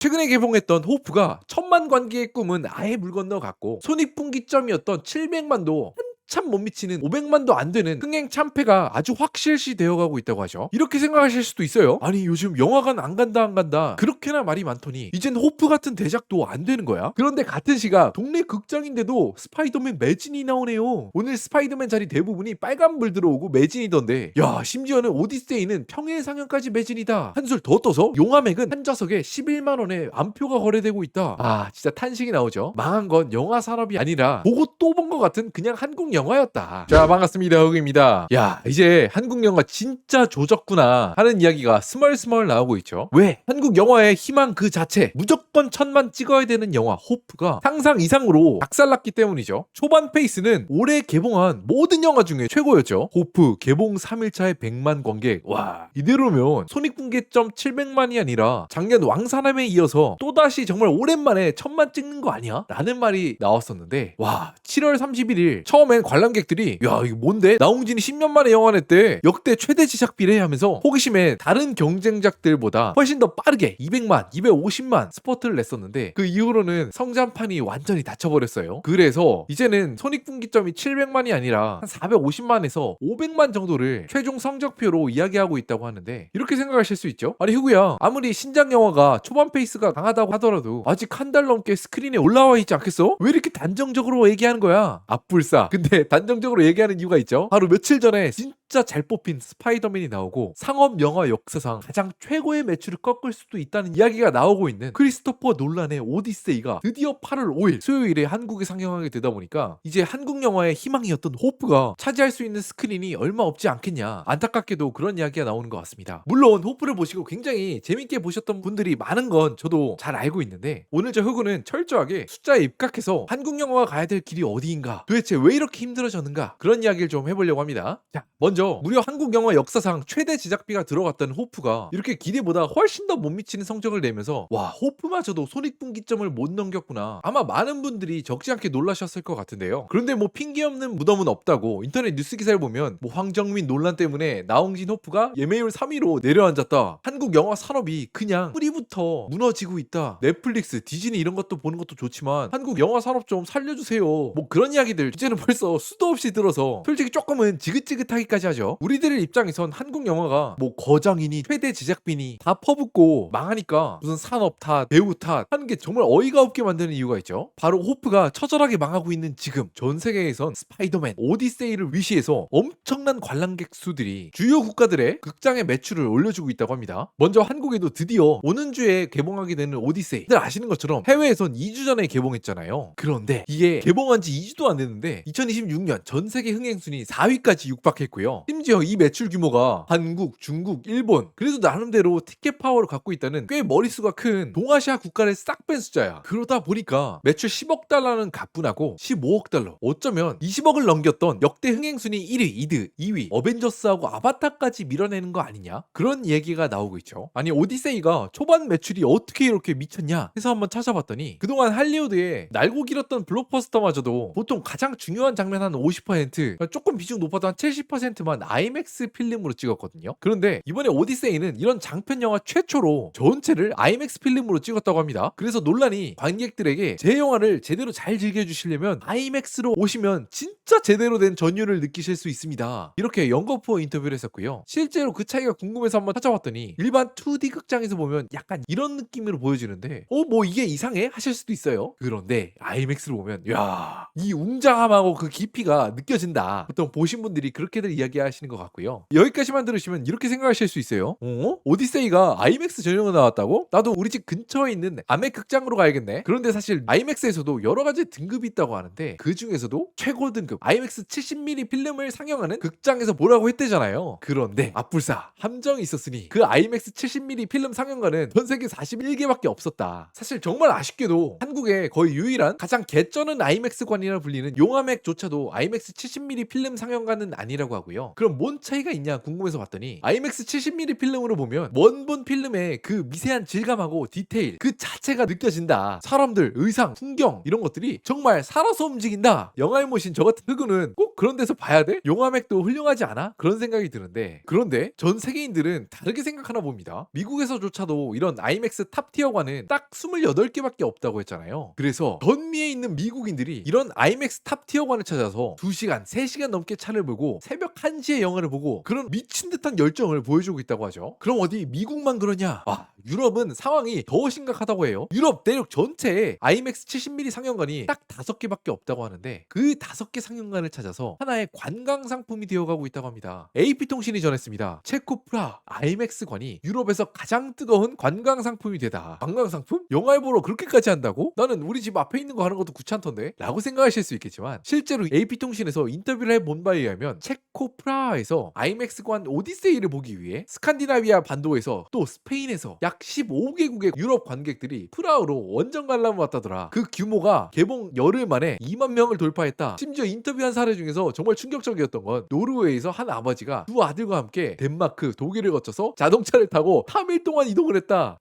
최근에 개봉했던 호프가 1000만 관객의 꿈은 아예 물 건너갔고 손익분기점이었던 700만도 한참 못 미치는 500만도 안 되는 흥행 참패가 아주 확실시 되어가고 있다고 하죠. 이렇게 생각하실 수도 있어요. 아니 요즘 영화관 안 간다 안 간다 그렇게나 말이 많더니 이젠 호프 같은 대작도 안 되는 거야? 그런데 같은 시각 동네 극장인데도 스파이더맨 매진이 나오네요. 오늘 스파이더맨 자리 대부분이 빨간불 들어오고 매진이던데, 야 심지어는 오디세이는 평일 상영까지 매진이다. 한술 더 떠서 용화맥은 한 좌석에 11만원에 안표가 거래되고 있다. 아 진짜 탄식이 나오죠. 망한 건 영화 산업이 아니라 보고 또 본 것 같은 그냥 한국 영화였다. 자 반갑습니다, 허그입니다. 야 이제 한국 영화 진짜 조졌구나 하는 이야기가 스멀스멀 나오고 있죠. 왜? 한국 영화의 희망 그 자체, 무조건 1000만 찍어야 되는 영화 호프가 상상 이상으로 작살났기 때문이죠. 초반 페이스는 올해 개봉한 모든 영화 중에 최고였죠. 호프 개봉 3일차에 100만 관객. 와 이대로면 손익분기점 700만이 아니라 작년 왕사람에 이어서 또다시 정말 오랜만에 1000만 찍는 거 아니야? 라는 말이 나왔었는데, 와 7월 31일 처음엔 관람객들이 야 이거 뭔데? 나홍진이 10년 만에 영화 냈대, 역대 최대 지작비래 하면서 호기심에 다른 경쟁작들보다 훨씬 더 빠르게 200만, 250만 스포트를 냈었는데, 그 이후로는 성장판이 완전히 닫혀버렸어요. 그래서 이제는 손익분기점이 700만이 아니라 한 450만에서 500만 정도를 최종 성적표로 이야기하고 있다고 하는데, 이렇게 생각하실 수 있죠. 아니 휴구야, 아무리 신작 영화가 초반 페이스가 강하다고 하더라도 아직 한 달 넘게 스크린에 올라와 있지 않겠어? 왜 이렇게 단정적으로 얘기하는 거야? 앞불싸. 근데 단정적으로 얘기하는 이유가 있죠. 바로 며칠 전에 진짜 잘 뽑힌 스파이더맨이 나오고 상업 영화 역사상 가장 최고의 매출을 꺾을 수도 있다는 이야기가 나오고 있는 크리스토퍼 놀란의 오디세이가 드디어 8월 5일 수요일에 한국에 상영하게 되다 보니까 이제 한국 영화의 희망이었던 호프가 차지할 수 있는 스크린이 얼마 없지 않겠냐, 안타깝게도 그런 이야기가 나오는 것 같습니다. 물론 호프를 보시고 굉장히 재밌게 보셨던 분들이 많은 건 저도 잘 알고 있는데, 오늘 저 흑우는 철저하게 숫자에 입각해서 한국 영화가 가야 될 길이 어디인가, 도대체 왜 이렇게 힘들어졌는가, 그런 이야기를 좀 해보려고 합니다. 자 먼저 무려 한국 영화 역사상 최대 제작비가 들어갔던 호프가 이렇게 기대보다 훨씬 더 못 미치는 성적을 내면서 와 호프마저도 손익분기점을 못 넘겼구나, 아마 많은 분들이 적지 않게 놀라셨을 것 같은데요. 그런데 뭐 핑계 없는 무덤은 없다고 인터넷 뉴스 기사를 보면 뭐 황정민 논란 때문에 나홍진 호프가 예매율 3위로 내려앉았다, 한국 영화 산업이 그냥 뿌리부터 무너지고 있다, 넷플릭스, 디즈니 이런 것도 보는 것도 좋지만 한국 영화 산업 좀 살려주세요, 뭐 그런 이야기들 이제는 벌써 수도 없이 들어서 솔직히 조금은 지긋지긋하기까지 하죠. 우리들의 입장에선 한국 영화가 뭐 거장이니 최대 제작비니 다 퍼붓고 망하니까 무슨 산업 탓, 배우 탓 하는 게 정말 어이가 없게 만드는 이유가 있죠. 바로 호프가 처절하게 망하고 있는 지금 전 세계에선 스파이더맨 오디세이를 위시해서 엄청난 관람객 수들이 주요 국가들의 극장의 매출을 올려주고 있다고 합니다. 먼저 한국에도 드디어 오는 주에 개봉하게 되는 오디세이, 다들 아시는 것처럼 해외에선 2주 전에 개봉했잖아요. 그런데 이게 개봉한 지 2주도 안 됐는데 2026년 전 세계 흥행순위 4위까지 육박했고요. 심지어 이 매출 규모가 한국, 중국, 일본, 그래도 나름대로 티켓 파워를 갖고 있다는 꽤 머릿수가 큰 동아시아 국가를 싹 뺀 숫자야. 그러다 보니까 매출 10억 달러는 가뿐하고 15억 달러, 어쩌면 20억을 넘겼던 역대 흥행순위 1위, 2위 어벤져스하고 아바타까지 밀어내는 거 아니냐, 그런 얘기가 나오고 있죠. 아니 오디세이가 초반 매출이 어떻게 이렇게 미쳤냐 해서 한번 찾아봤더니, 그동안 할리우드에 날고 길었던 블록버스터마저도 보통 가장 중요한 장면 한 50%, 그러니까 조금 비중 높아도 한 70%만 아이맥스 필름으로 찍었거든요. 그런데 이번에 오디세이는 이런 장편 영화 최초로 전체를 아이맥스 필름으로 찍었다고 합니다. 그래서 논란이 관객들에게 제 영화를 제대로 잘 즐겨주시려면 아이맥스로 오시면 진짜 제대로 된 전율을 느끼실 수 있습니다, 이렇게 영거푸어 인터뷰를 했었고요. 실제로 그 차이가 궁금해서 한번 찾아봤더니 일반 2D 극장에서 보면 약간 이런 느낌으로 보여지는데 뭐 이게 이상해? 하실 수도 있어요. 그런데 아이맥스로 보면 야 이 웅장함하고 그 깊이가 느껴진다, 보통 보신 분들이 그렇게들 이야기하시는 것 같고요. 여기까지만 들으시면 이렇게 생각하실 수 있어요. 오디세이가 아이맥스 전용으로 나왔다고? 나도 우리 집 근처에 있는 아메 극장으로 가야겠네. 그런데 사실 아이맥스에서도 여러 가지 등급이 있다고 하는데 그 중에서도 최고 등급 아이맥스 70mm 필름을 상영하는 극장에서 보라고 했대잖아요. 그런데 앞불사 함정이 있었으니 그 아이맥스 70mm 필름 상영관은 전 세계 41개밖에 없었다. 사실 정말 아쉽게도 한국에 거의 유일한 가장 개쩌는 아이맥스관이라 불리는 용화맥조차도 아이맥스 70mm 필름 상영관은 아니라고 하고요. 그럼 뭔 차이가 있냐 궁금해서 봤더니 아이맥스 70mm 필름으로 보면 원본 필름의 그 미세한 질감하고 디테일 그 자체가 느껴진다. 사람들, 의상, 풍경 이런 것들이 정말 살아서 움직인다. 영화에 모신 저 같은 흑우는 꼭 그런 데서 봐야 돼? 용화맥도 훌륭하지 않아? 그런 생각이 드는데, 그런데 전 세계인들은 다르게 생각하나 봅니다. 미국에서조차도 이런 아이맥스 탑티어관은 딱 28개밖에 없다고 했잖아요. 그래서 전미에 있는 미국인들이 이런 아이맥스 탑티어관을 찾아서 2시간, 3시간 넘게 차를 몰고 새벽 1시에 영화를 보고 그런 미친 듯한 열정을 보여주고 있다고 하죠. 그럼 어디 미국만 그러냐? 유럽은 상황이 더 심각하다고 해요. 유럽 대륙 전체에 IMAX 70mm 상영관이 딱 5개밖에 없다고 하는데, 그 5개 상영관을 찾아서 하나의 관광 상품이 되어가고 있다고 합니다. AP통신이 전했습니다. 체코 프라 IMAX관이 유럽에서 가장 뜨거운 관광 상품이 되다. 관광 상품? 영화를 보러 그렇게까지 한다고? 나는 우리 집 앞에 있는 거 하는 것도 귀찮던데? 라고 생각하실 수 있겠지만, 실제로 AP통신에서 인터뷰를 해본 바에 의하면 체코 프라하에서 IMAX관 오디세이를 보기 위해 스칸디나비아 반도에서 또 스페인에서 약 15개국의 유럽 관객들이 프라하로 원정 관람을 왔다더라. 그 규모가 개봉 열흘 만에 2만 명을 돌파했다. 심지어 인터뷰한 사례 중에서 정말 충격적이었던 건, 노르웨이에서 한 아버지가 두 아들과 함께 덴마크, 독일을 거쳐서 자동차를 타고 3일 동안 이동을 했다.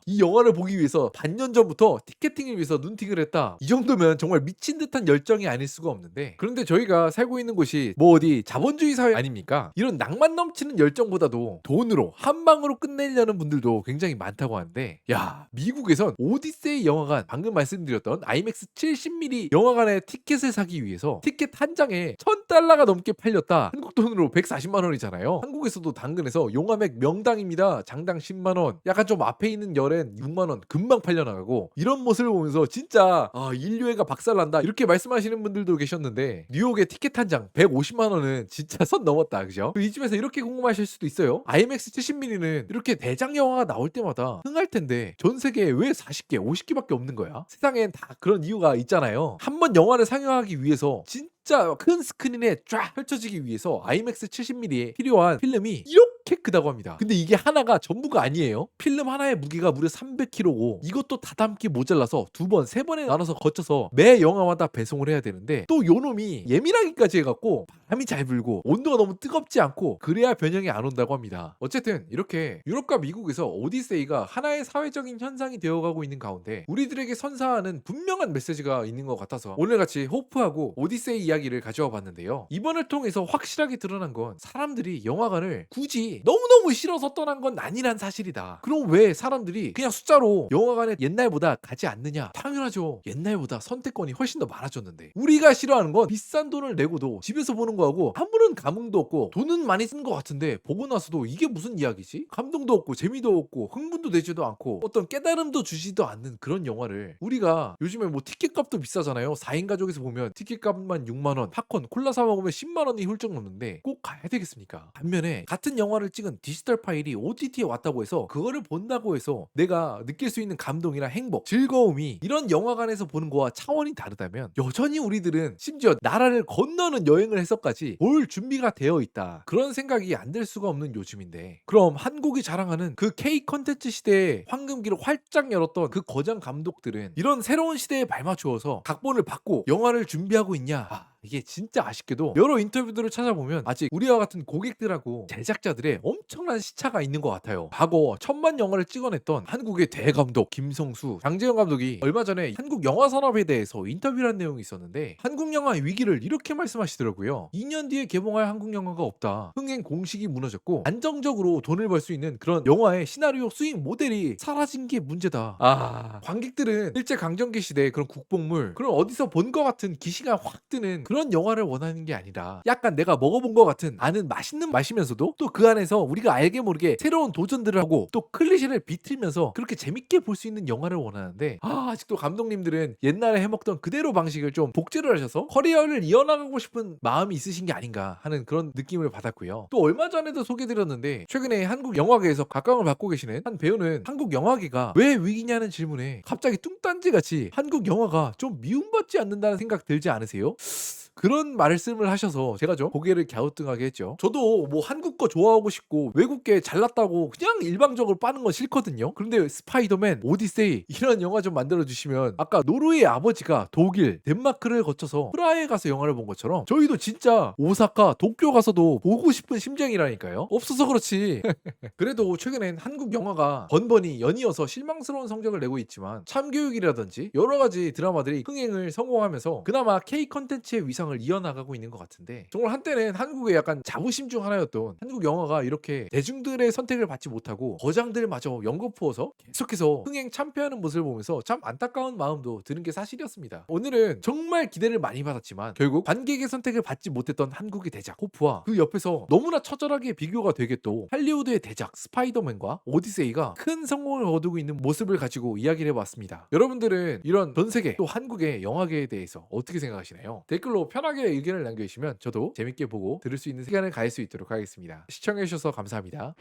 이 영화를 보기 위해서 반년 전부터 티켓팅을 위해서 눈팅을 했다. 이 정도면 정말 미친 듯한 열정이 아닐 수가 없는데, 그런데 저희가 살고 있는 곳이 뭐 어디 자본주의 사회 아닙니까? 이런 낭만 넘치는 열정보다도 돈으로 한 방으로 끝내려는 분들도 굉장히 많다고 하는데, 야, 미국에선 오디세이 영화관, 방금 말씀드렸던 IMAX 70mm 영화관의 티켓을 사기 위해서 티켓 한 장에 $1,000가 넘게 팔렸다. 한국 돈으로 140만 원이잖아요. 한국에서도 당근에서 용화맥 명당입니다, 장당 10만 원, 약간 좀 앞에 있는 열엔 6만 원 금방 팔려나가고, 이런 모습을 보면서 진짜 인류애가 박살난다 이렇게 말씀하시는 분들도 계셨는데, 뉴욕의 티켓 한 장 150만 원은 진짜 선 넘었다, 그죠? 이쯤에서 이렇게 궁금하실 수도 있어요. IMAX 70mm는 이렇게 대작 영화가 나올 때마다 흥할 텐데 전 세계에 왜 40개, 50개밖에 없는 거야? 세상엔 다 그런 이유가 있잖아요. 한 번 영화를 상영하기 위해서 진짜 큰 스크린에 쫙 펼쳐지기 위해서 IMAX 70mm에 필요한 필름이 이렇게 크다고 합니다. 근데 이게 하나가 전부가 아니에요. 필름 하나의 무게가 무려 300kg고 이것도 다 담기 모자라서 2번, 3번에 나눠서 거쳐서 매 영화마다 배송을 해야 되는데, 또 요놈이 예민하기까지 해갖고 바람이 잘 불고 온도가 너무 뜨겁지 않고 그래야 변형이 안 온다고 합니다. 어쨌든 이렇게 유럽과 미국에서 오디세이가 하나의 사회적인 현상이 되어가고 있는 가운데, 우리들에게 선사하는 분명한 메시지가 있는 것 같아서 오늘같이 호프하고 오디세이 이야기를 가져와 봤는데요. 이번을 통해서 확실하게 드러난 건, 사람들이 영화관을 굳이 너무너무 싫어서 떠난 건 아니란 사실이다. 그럼 왜 사람들이 그냥 숫자로 영화관에 옛날보다 가지 않느냐? 당연하죠. 옛날보다 선택권이 훨씬 더 많아졌는데, 우리가 싫어하는 건 비싼 돈을 내고도 집에서 보는 거하고 아무런 감흥도 없고, 돈은 많이 쓴 것 같은데 보고 나서도 이게 무슨 이야기지? 감동도 없고 재미도 없고 흥분도 되지도 않고 어떤 깨달음도 주지도 않는 그런 영화를, 우리가 요즘에 뭐 티켓값도 비싸잖아요. 4인 가족에서 보면 티켓값만 6만 원, 팝콘, 콜라 사 먹으면 10만 원이 훌쩍 넘는데 꼭 가야 되겠습니까? 반면에 같은 영화를 찍은 디지털 파일이 OTT에 왔다고 해서 그거를 본다고 해서 내가 느낄 수 있는 감동이나 행복, 즐거움이 이런 영화관에서 보는 거와 차원이 다르다면, 여전히 우리들은 심지어 나라를 건너는 여행을 해서까지 볼 준비가 되어 있다, 그런 생각이 안 들 수가 없는 요즘인데, 그럼 한국이 자랑하는 그 K 컨텐츠 시대의 황금기를 활짝 열었던 그 거장 감독들은 이런 새로운 시대에 발맞추어서 각본을 받고 영화를 준비하고 있냐? 이게 진짜 아쉽게도 여러 인터뷰들을 찾아보면 아직 우리와 같은 고객들하고 제작자들의 엄청난 시차가 있는 것 같아요. 과거 1000만 영화를 찍어냈던 한국의 대감독 김성수, 장재영 감독이 얼마 전에 한국 영화 산업에 대해서 인터뷰를 한 내용이 있었는데, 한국 영화의 위기를 이렇게 말씀하시더라고요. 2년 뒤에 개봉할 한국 영화가 없다. 흥행 공식이 무너졌고 안정적으로 돈을 벌 수 있는 그런 영화의 시나리오 수익 모델이 사라진 게 문제다. 관객들은 일제강점기 시대 그런 국뽕물, 그런 어디서 본 것 같은 기시가 확 뜨는 그런 영화를 원하는 게 아니라, 약간 내가 먹어본 것 같은 아는 맛있는 맛이면서도 또 그 안에서 우리가 알게 모르게 새로운 도전들을 하고 또 클리셰를 비틀면서 그렇게 재밌게 볼 수 있는 영화를 원하는데, 아직도 감독님들은 옛날에 해먹던 그대로 방식을 좀 복제를 하셔서 커리어를 이어나가고 싶은 마음이 있으신 게 아닌가 하는 그런 느낌을 받았고요. 또 얼마 전에도 소개드렸는데, 최근에 한국 영화계에서 각광을 받고 계시는 한 배우는 한국 영화계가 왜 위기냐는 질문에 갑자기 뚱딴지같이 한국 영화가 좀 미움받지 않는다는 생각 들지 않으세요? 그런 말씀을 하셔서 제가 좀 고개를 갸우뚱하게 했죠. 저도 뭐 한국 거 좋아하고 싶고 외국계 잘났다고 그냥 일방적으로 빠는 건 싫거든요. 그런데 스파이더맨, 오디세이 이런 영화 좀 만들어 주시면, 아까 노르웨이 아버지가 독일, 덴마크를 거쳐서 프라하에 가서 영화를 본 것처럼 저희도 진짜 오사카, 도쿄 가서도 보고 싶은 심정이라니까요. 없어서 그렇지. 그래도 최근엔 한국 영화가 번번이 연이어서 실망스러운 성적을 내고 있지만, 참교육이라든지 여러 가지 드라마들이 흥행을 성공하면서 그나마 K 컨텐츠의 위상 위상을 이어나가고 있는 것 같은데, 정말 한때는 한국의 약간 자부심 중 하나였던 한국 영화가 이렇게 대중들의 선택을 받지 못하고 거장들마저 연거푸어서 계속해서 흥행 참패하는 모습을 보면서 참 안타까운 마음도 드는 게 사실이었습니다. 오늘은 정말 기대를 많이 받았지만 결국 관객의 선택을 받지 못했던 한국의 대작 호프와 그 옆에서 너무나 처절하게 비교가 되게 또 할리우드의 대작 스파이더맨과 오디세이가 큰 성공을 거두고 있는 모습을 가지고 이야기를 해봤습니다. 여러분들은 이런 전 세계 또 한국의 영화계에 대해서 어떻게 생각하시나요? 댓글로 편하게 의견을 남겨주시면 저도 재밌게 보고 들을 수 있는 시간을 가질 수 있도록 하겠습니다. 시청해주셔서 감사합니다.